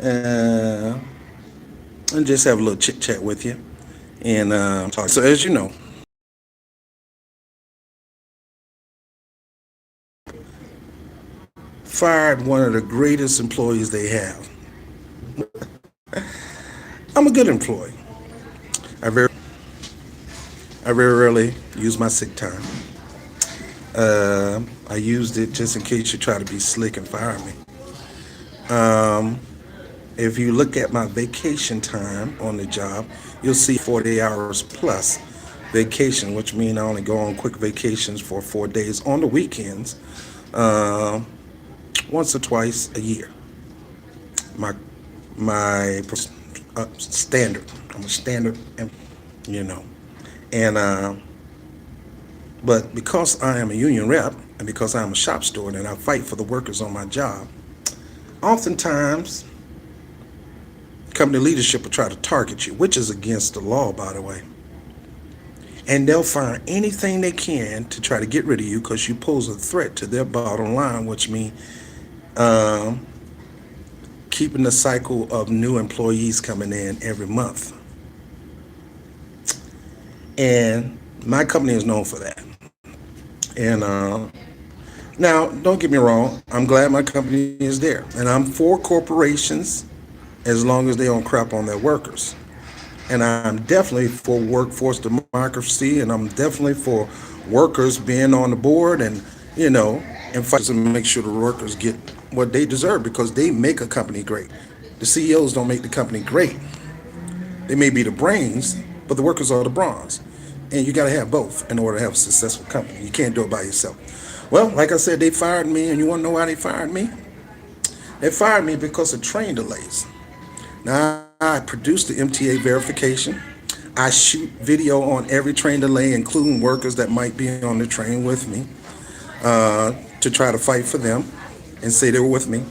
uh, and just have a little chit chat with you and talk. So as you know, fired one of the greatest employees they have. I'm a good employee. I very I very rarely use my sick time. I used it just in case you try to be slick and fire me. If you look at my vacation time on the job, you'll see 40 hours plus vacation, which means I only go on quick vacations for 4 days on the weekends, uh, once or twice a year. My my standard. I'm a standard, you know, and but because I am a union rep and because I'm a shop steward and I fight for the workers on my job, oftentimes company leadership will try to target you, which is against the law, by the way. And they'll find anything they can to try to get rid of you because you pose a threat to their bottom line, which means um, keeping the cycle of new employees coming in every month. And my company is known for that. And now, don't get me wrong, I'm glad my company is there. And I'm for corporations as long as they don't crap on their workers. And I'm definitely for workforce democracy, and I'm definitely for workers being on the board and fight to make sure the workers get what they deserve because they make a company great. The CEOs don't make the company great. They may be the brains, but the workers are the bronze. And you got to have both in order to have a successful company. You can't do it by yourself. Well, like I said, they fired me, and you want to know why they fired me? They fired me because of train delays. Now, I produce the MTA verification. I shoot video on every train delay, including workers that might be on the train with me, to try to fight for them and say they were with me.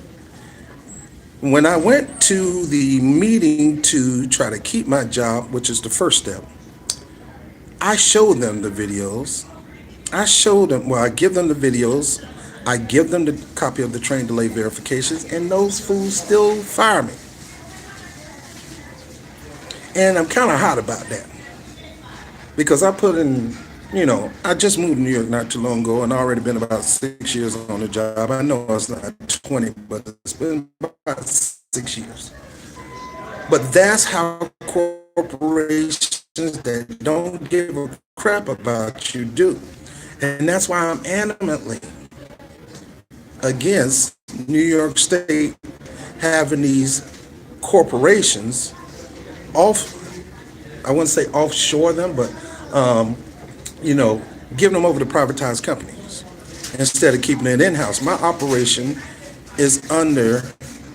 When I went to the meeting to try to keep my job, which is the first step, I showed them the videos. I give them the videos. I give them the copy of the train delay verifications, and those fools still fire me. And I'm kind of hot about that because I just moved to New York not too long ago and already been about 6 years on the job. I know it's not 20, but it's been about 6 years. But that's how corporations that don't give a crap about you do. And that's why I'm animately against New York State having these corporations off, I wouldn't say offshore them, but um, you know, giving them over to privatized companies instead of keeping it in house. My operation is under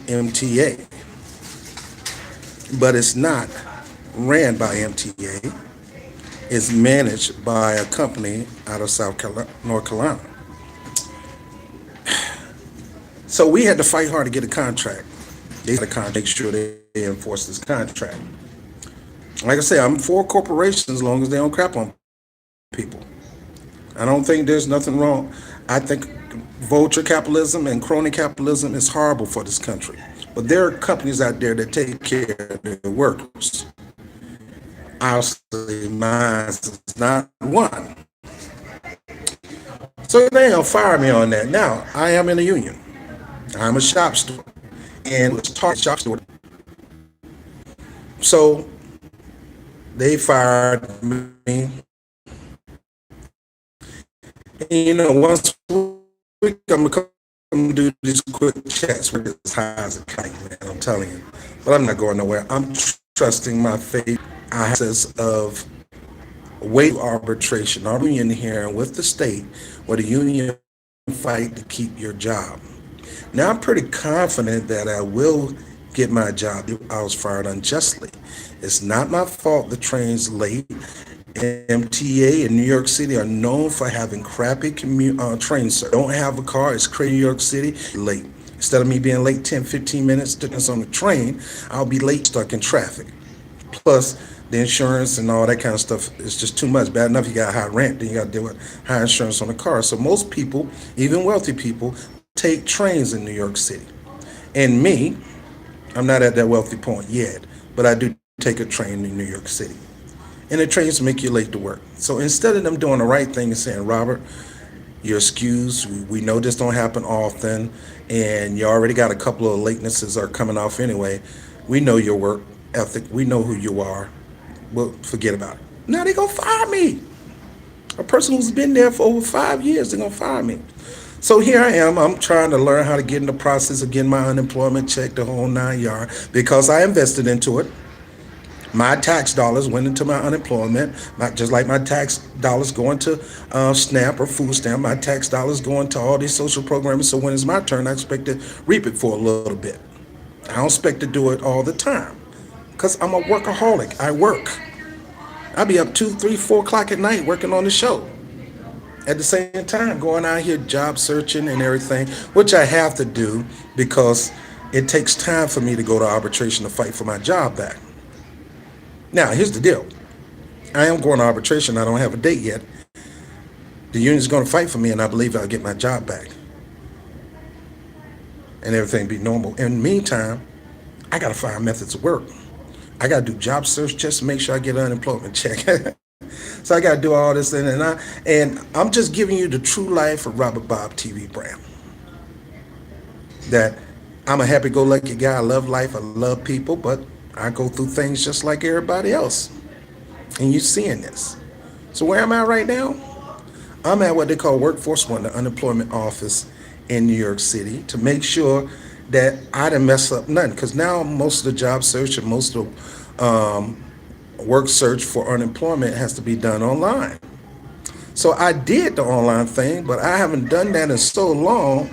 MTA, but it's not ran by MTA. It's managed by a company out of North Carolina. So we had to fight hard to get a contract. They had to make sure they enforce this contract. Like I say, I'm for corporations as long as they don't crap on people. I don't think there's nothing wrong. I think vulture capitalism and crony capitalism is horrible for this country. But there are companies out there that take care of their workers. Obviously, mine is not one. So they don't fire me on that. Now, I am in a union. I'm a shop steward. And it's target shop steward. So they fired me. And, once a week, I'm going to come do these quick chats where it's high as a kite, man. I'm telling you. But I'm not going nowhere. I'm trusting my faith. I have process of wage arbitration, our union here with the state, where the union fight to keep your job. Now I'm pretty confident that I will get my job. I was fired unjustly. It's not my fault the train's late. MTA in New York City are known for having crappy train service. Don't have a car, it's crazy New York City, late. Instead of me being late 10, 15 minutes on the train, I'll be late stuck in traffic. Plus, the insurance and all that kind of stuff is just too much. Bad enough you got high rent, then you got to deal with high insurance on the car. So most people, even wealthy people, take trains in New York City. And me, I'm not at that wealthy point yet, but I do take a train in New York City. And the trains make you late to work. So instead of them doing the right thing and saying, Robert, you're excused, we know this don't happen often, and you already got a couple of latenesses are coming off anyway. We know your work ethic. We know who you are. Well, forget about it. Now they gonna fire me. A person who's been there for over 5 years, they're gonna fire me. So here I am. I'm trying to learn how to get in the process of getting my unemployment check, the whole 9 yard, because I invested into it. My tax dollars went into my unemployment, not just like my tax dollars going to SNAP or food stamp. My tax dollars going to all these social programs. So when it's my turn, I expect to reap it for a little bit. I don't expect to do it all the time because I'm a workaholic. I work. I'll be up 2, 3, 4 o'clock at night working on the show. At the same time, going out here job searching and everything, which I have to do because it takes time for me to go to arbitration to fight for my job back. Now, here's the deal. I am going to arbitration. I don't have a date yet. The union's going to fight for me, and I believe I'll get my job back and everything be normal. In the meantime, I got to find methods of work. I got to do job search just to make sure I get an unemployment check. So I got to do all this thing, and I'm just giving you the true life of Robert Bob TV brand. That I'm a happy-go-lucky guy. I love life. I love people, but I go through things just like everybody else. And you're seeing this. So where am I right now? I'm at what they call Workforce One, the unemployment office in New York City, to make sure that I didn't mess up nothing. Because now most of the job search and most of work search for unemployment has to be done online. So I did the online thing, but I haven't done that in so long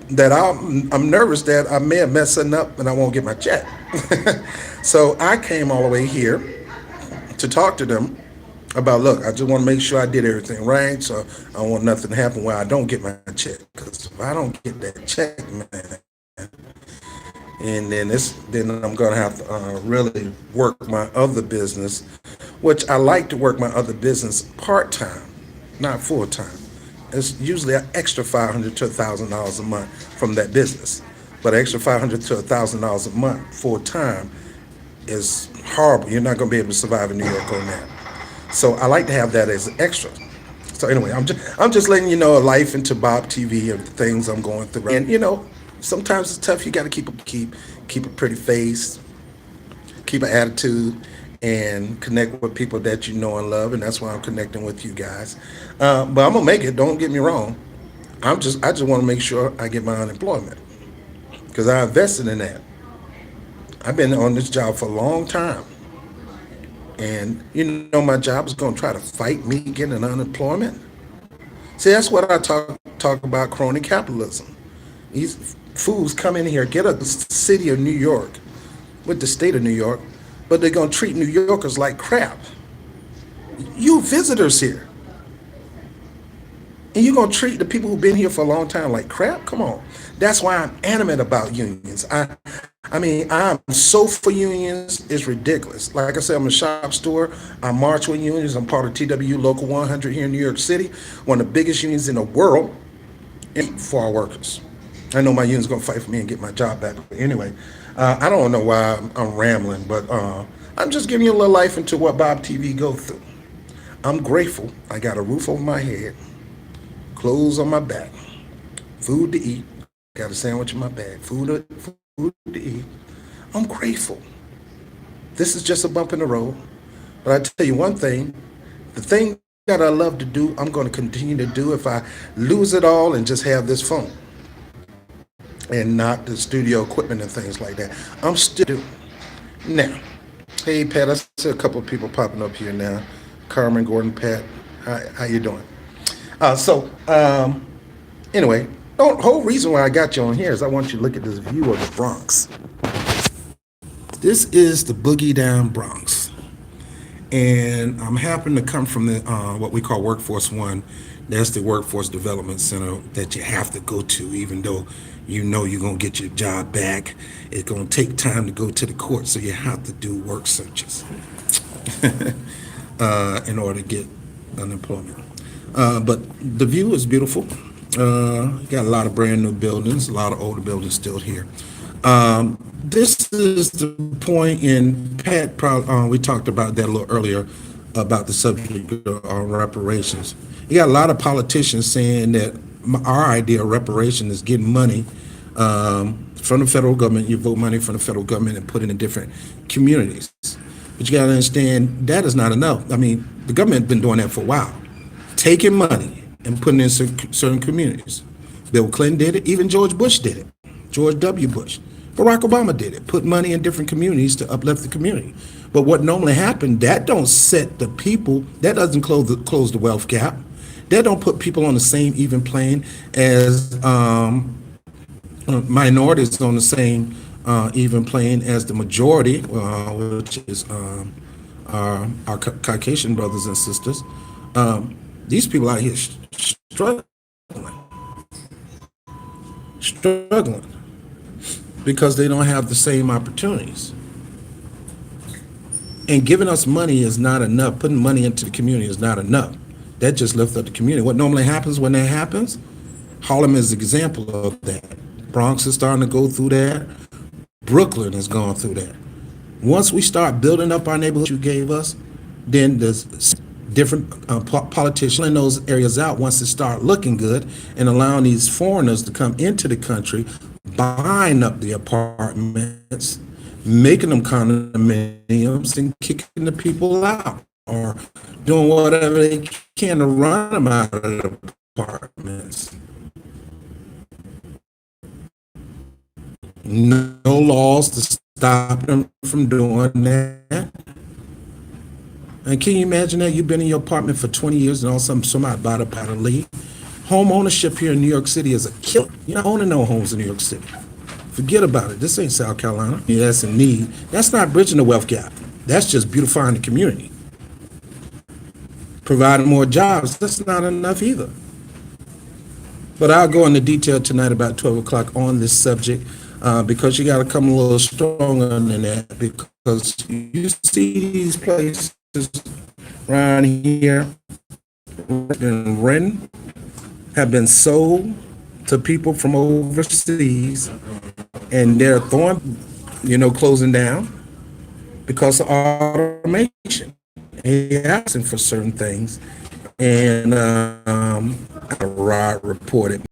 that I'm nervous that I may have messed something up and I won't get my check. So I came all the way here to talk to them about, look, I just want to make sure I did everything right. So I don't want nothing to happen where I don't get my check. Because if I don't get that check, man, and then I'm gonna have to really work my other business, which I like to work my other business part time, not full time. It's usually an extra $500 to $1,000 a month from that business, but extra $500 to $1,000 a month full time is horrible. You're not gonna be able to survive in New York on that. So I like to have that as an extra. So anyway, I'm just letting you know a life into Bob TV of the things I'm going through. And sometimes it's tough. You got to keep a pretty face, keep an attitude, and connect with people that you know and love. And that's why I'm connecting with you guys. But I'm gonna make it. Don't get me wrong. I just want to make sure I get my unemployment because I invested in that. I've been on this job for a long time. And my job is going to try to fight me getting unemployment. See, that's what I talk about crony capitalism. These fools come in here, get a city of New York with the state of New York, but they're going to treat New Yorkers like crap. You visitors here. And you're going to treat the people who've been here for a long time like crap? Come on. That's why I'm animate about unions. I'm so for unions, it's ridiculous. Like I said, I'm a shop store. I march with unions. I'm part of TWU Local 100 here in New York City, one of the biggest unions in the world for our workers. I know my union's going to fight for me and get my job back. But anyway, I don't know why I'm rambling, but I'm just giving you a little life into what Bob TV go through. I'm grateful. I got a roof over my head, clothes on my back, food to eat, got a sandwich in my bag, food to eat. I'm grateful. This is just a bump in the road. But I tell you one thing, the thing that I love to do, I'm going to continue to do if I lose it all and just have this phone and not the studio equipment and things like that. I'm still doing. Now, hey Pat, I see a couple of people popping up here now. Carmen, Gordon, Pat, how you doing? Anyway, the whole reason why I got you on here is I want you to look at this view of the Bronx. This is the Boogie Down Bronx. And I'm happen to come from the what we call Workforce One. That's the Workforce Development Center that you have to go to, even though you're going to get your job back. It's going to take time to go to the court, so you have to do work searches in order to get unemployment. But the view is beautiful. Got a lot of brand new buildings, a lot of older buildings still here. This is the point in we talked about that a little earlier about the subject of reparations. You got a lot of politicians saying that our idea of reparation is getting money from the federal government. You vote money from the federal government and put it in different communities. But you got to understand that is not enough. I mean, the government has been doing that for a while, taking money and putting it in certain communities. Bill Clinton did it. Even George Bush did it. George W. Bush. Barack Obama did it. Put money in different communities to uplift the community. But what normally happened, that don't set the people, that doesn't close the wealth gap. That don't put people on the same even plane as minorities on the same even plane as the majority, which is our Caucasian brothers and sisters. These people out here struggling because they don't have the same opportunities. And giving us money is not enough. Putting money into the community is not enough. That just lifts up the community. What normally happens when that happens, Harlem is an example of that. Bronx is starting to go through that. Brooklyn has gone through that. Once we start building up our neighborhood you gave us, then there's different politicians in those areas out once it start looking good and allowing these foreigners to come into the country, buying up the apartments, making them condominiums and kicking the people out or doing whatever they can to run them out of the apartments. No laws to stop them from doing that. And can you imagine that? You've been in your apartment for 20 years and all of a sudden somebody bought up out of leave. Home ownership here in New York City is a killer. You're not owning no homes in New York City. Forget about it. This ain't South Carolina. Yeah, that's in need. That's not bridging the wealth gap. That's just beautifying the community. Providing more jobs, that's not enough either. But I'll go into detail tonight about 12 o'clock on this subject because you got to come a little stronger than that, because you see these places around here have been rented, have been sold to people from overseas, and they're closing down because of automation. They're asking for certain things, and Rod reported